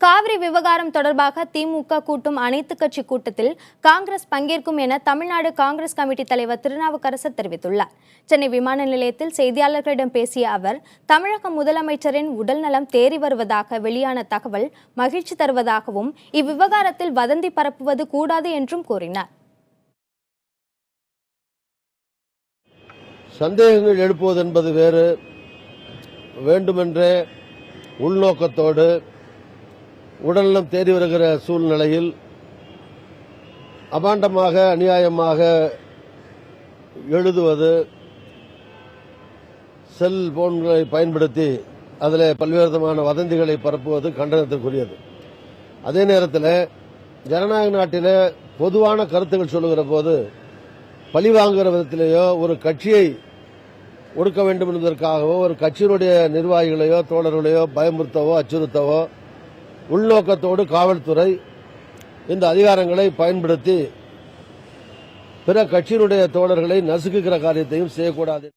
காவிரி விவகாரம் தொடர்பாக திமுக கூட்டும் அனைத்து கட்சி கூட்டத்தில் காங்கிரஸ் பங்கேற்கும் என தமிழ்நாடு காங்கிரஸ் கமிட்டி தலைவர் திருநாவுக்கரசர் தெரிவித்துள்ளார். சென்னை விமான நிலையத்தில் செய்தியாளர்களிடம் பேசிய அவர், தமிழக முதலமைச்சரின் உடல்நலம் தேறி வருவதாக வெளியான தகவல் மகிழ்ச்சி தருவதாகவும் இவ்விவகாரத்தில் வதந்தி பரப்புவது கூடாது என்றும் கூறினார். சந்தேகங்கள் எழுப்புவது என்பது வேறு, வேண்டுமென்றே உள்நோக்கத்தோடு உடல்நலம் தேறி வருகிற சூழ்நிலையில் அபாண்டமாக அநியாயமாக எழுதுவது, செல்போன்களை பயன்படுத்தி அதில் பல்வேறு விதமான வதந்திகளை பரப்புவது கண்டனத்திற்குரியது. அதே நேரத்தில் ஜனநாயக நாட்டில் பொதுவான கருத்துக்கள் சொல்லுகிற போது பழிவாங்குகிற விதத்திலேயோ ஒரு கட்சியை ஒடுக்க வேண்டும் என்பதற்காகவோ ஒரு கட்சியினுடைய நிர்வாகிகளையோ தோழர்களையோ பயமுறுத்தவோ அச்சுறுத்தவோ உள்நோக்கத்தோடு காவல்துறை இந்த அதிகாரங்களை பயன்படுத்தி பிற கட்சியினுடைய தோழர்களை நசுக்குகிற காரியத்தையும் செய்யக்கூடாது.